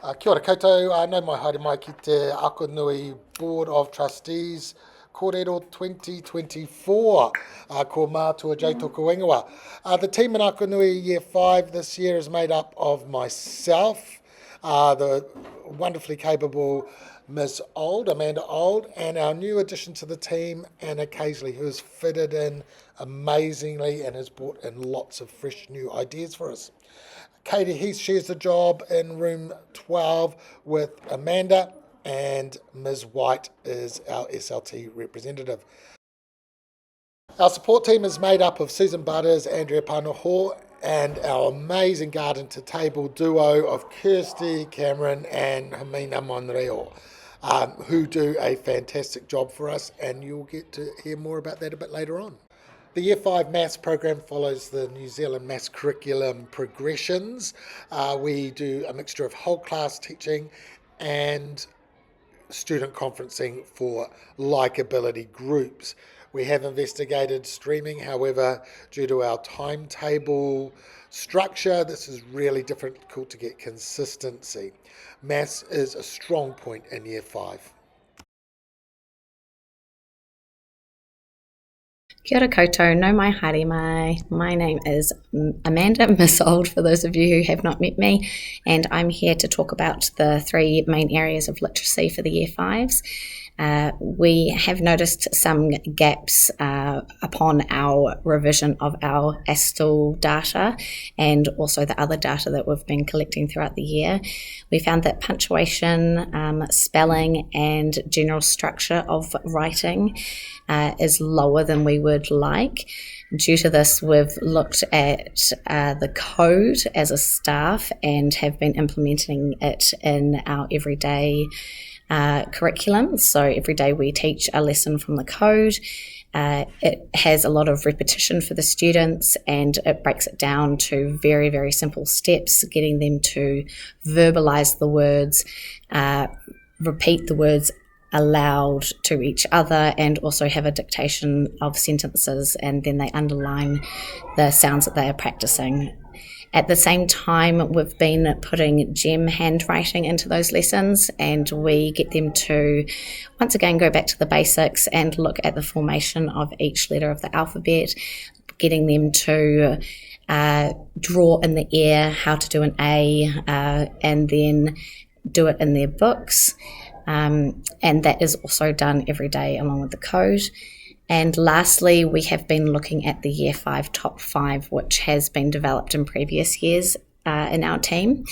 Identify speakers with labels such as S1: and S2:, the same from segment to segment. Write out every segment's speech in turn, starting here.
S1: Kia ora koutou, nau mai haere mai ki te Akonui Board of Trustees Kōrero 2024, ko mātua J Toko Ingoa. The team in Akonui Year 5 this year is made up of myself, the wonderfully capable Ms. Old, Amanda Old, and our new addition to the team, Anna Casely, who has fitted in amazingly and has brought in lots of fresh new ideas for us. Katie Heath shares the job in room 12 with Amanda, and Ms. White is our SLT representative. Our support team is made up of Susan Butters, Andrea Panoho, and our amazing garden to table duo of Kirsty, Cameron, and Hamina Monreo, who do a fantastic job for us, and you'll get to hear more about that a bit later on. The Year 5 Maths program follows the New Zealand Maths curriculum progressions. We do a mixture of whole class teaching and student conferencing for likability groups. We have investigated streaming, however, due to our timetable structure, this is really difficult to get consistency. Maths is a strong point in Year 5.
S2: Kia ora koutou, no mai haere mai. My name is Amanda, Miss Old, for those of you who have not met me, and I'm here to talk about the three main areas of literacy for the Year 5s. We have noticed some gaps upon our revision of our ASTL data and also the other data that we've been collecting throughout the year. We found that punctuation, spelling and general structure of writing is lower than we would like. Due to this, we've looked at the code as a staff and have been implementing it in our everyday curriculum. So every day we teach a lesson from the code. It has a lot of repetition for the students and it breaks it down to very, very simple steps, getting them to verbalize the words, repeat the words aloud to each other, and also have a dictation of sentences, and then they underline the sounds that they are practicing. At the same time, we've been putting gem handwriting into those lessons, and we get them to once again go back to the basics and look at the formation of each letter of the alphabet, getting them to draw in the air how to do an A, and then do it in their books. And that is also done every day along with the code. And lastly, we have been looking at the Year 5 Top 5, which has been developed in previous years in our team.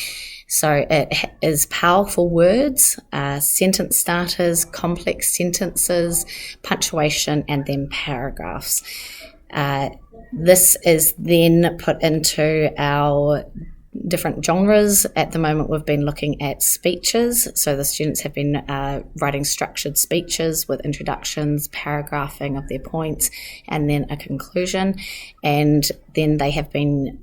S2: So it is powerful words, sentence starters, complex sentences, punctuation, and then paragraphs. This is then put into our different genres. At the moment, we've been looking at speeches. So the students have been writing structured speeches with introductions, paragraphing of their points, and then a conclusion. And then they have been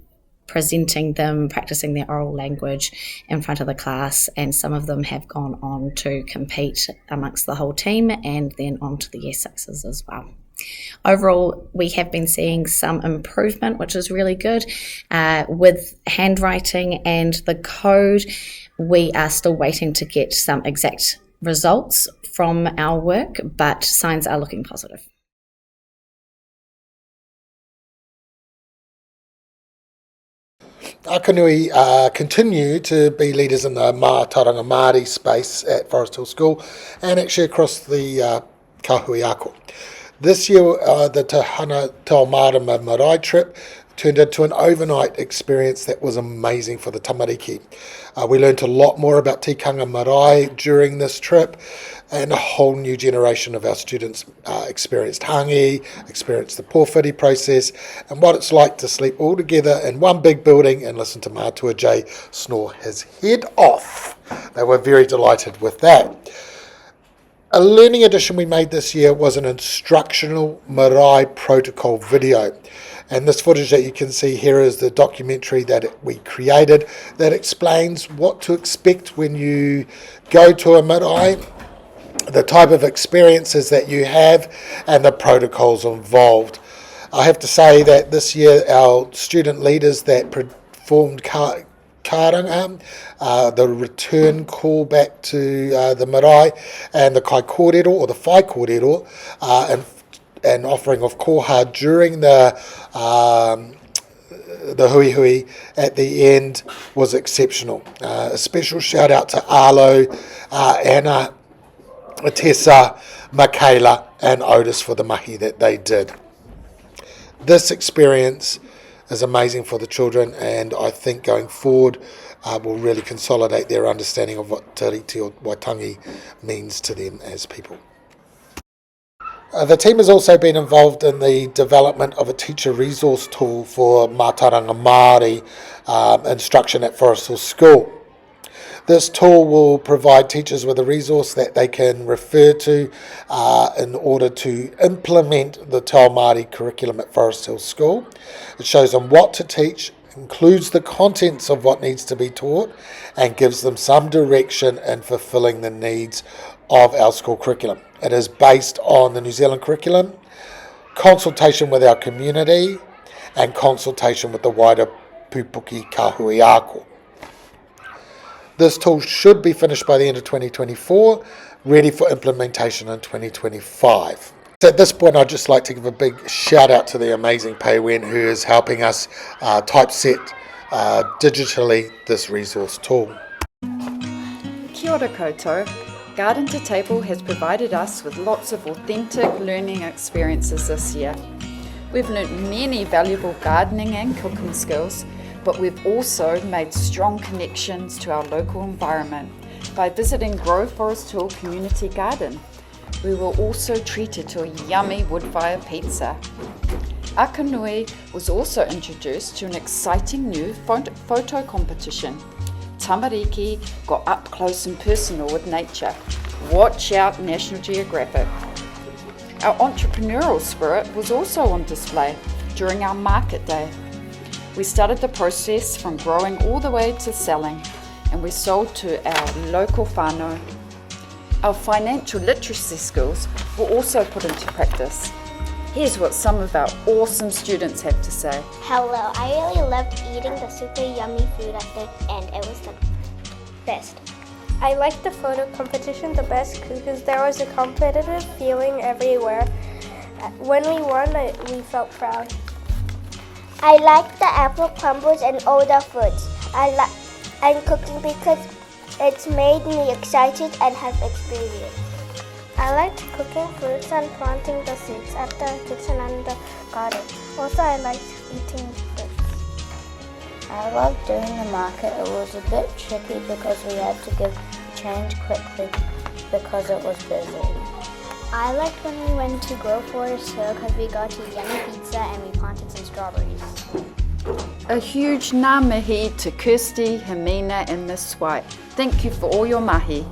S2: presenting them, practicing their oral language in front of the class. And some of them have gone on to compete amongst the whole team and then on to the Year 6s as well. Overall, we have been seeing some improvement, which is really good. With handwriting and the code, we are still waiting to get some exact results from our work, but signs are looking positive.
S1: Akonui continue to be leaders in the Mātauranga Māori space at Forest Hill School and actually across the Kahui Ako. This year, the Tahana Taumarama Marae trip turned into an overnight experience that was amazing for the tamariki. We learned a lot more about tikanga marae during this trip, and a whole new generation of our students experienced hangi, experienced the pōwhiri process, and what it's like to sleep all together in one big building and listen to Mātua J snore his head off. They were very delighted with that. A learning addition we made this year was an instructional marae protocol video. And this footage that you can see here is the documentary that we created that explains what to expect when you go to a marae, the type of experiences that you have, and the protocols involved. I have to say that this year our student leaders that performed karanga, the return call back to the marae, and the kai kōrero or the whai kōrero, and offering of koha during the hui hui at the end was exceptional. A special shout out to Arlo, Anna, Tessa, Michaela and Otis for the mahi that they did. This experience is amazing for the children, and I think going forward will really consolidate their understanding of what Te Riti o Waitangi means to them as people. The team has also been involved in the development of a teacher resource tool for Mātauranga Māori instruction at Forest Hill School. This tool will provide teachers with a resource that they can refer to in order to implement the Te Ao Māori curriculum at Forest Hill School. It shows them what to teach, includes the contents of what needs to be taught, and gives them some direction in fulfilling the needs of our school curriculum. It is based on the New Zealand curriculum, consultation with our community, and consultation with the wider Pupuki Kahui Ako. This tool should be finished by the end of 2024, ready for implementation in 2025. So at this point, I'd just like to give a big shout out to the amazing Pei Wen, who is helping us typeset digitally this resource tool.
S3: Kia ora koutou. Garden to Table has provided us with lots of authentic learning experiences this year. We've learnt many valuable gardening and cooking skills, but we've also made strong connections to our local environment by visiting Grove Forest Hill Community Garden. We were also treated to a yummy wood-fire pizza. Akanui was also introduced to an exciting new photo competition. Tamariki got up close and personal with nature. Watch out, National Geographic. Our entrepreneurial spirit was also on display during our market day. We started the process from growing all the way to selling, and we sold to our local whānau. Our financial literacy skills were also put into practice. Here's what some of our awesome students have to say.
S4: Hello, I really loved eating the super yummy food at the end. It was the best.
S5: I liked the photo competition the best because there was a competitive feeling everywhere. When we won, we felt proud.
S4: I liked the apple crumbles and all the foods. And cooking because it's made me excited and have experience.
S5: I liked cooking fruits and planting the seeds at the kitchen and the garden. Also, I liked eating fruits.
S6: I loved doing the market. It was a bit tricky because we had to give change quickly because it was busy.
S4: I liked when we went to Grove Forest Hill because we got a yummy pizza and we planted some strawberries.
S3: A huge ngā mihi to Kirsty, Hermina and Miss White. Thank you for all your mahi.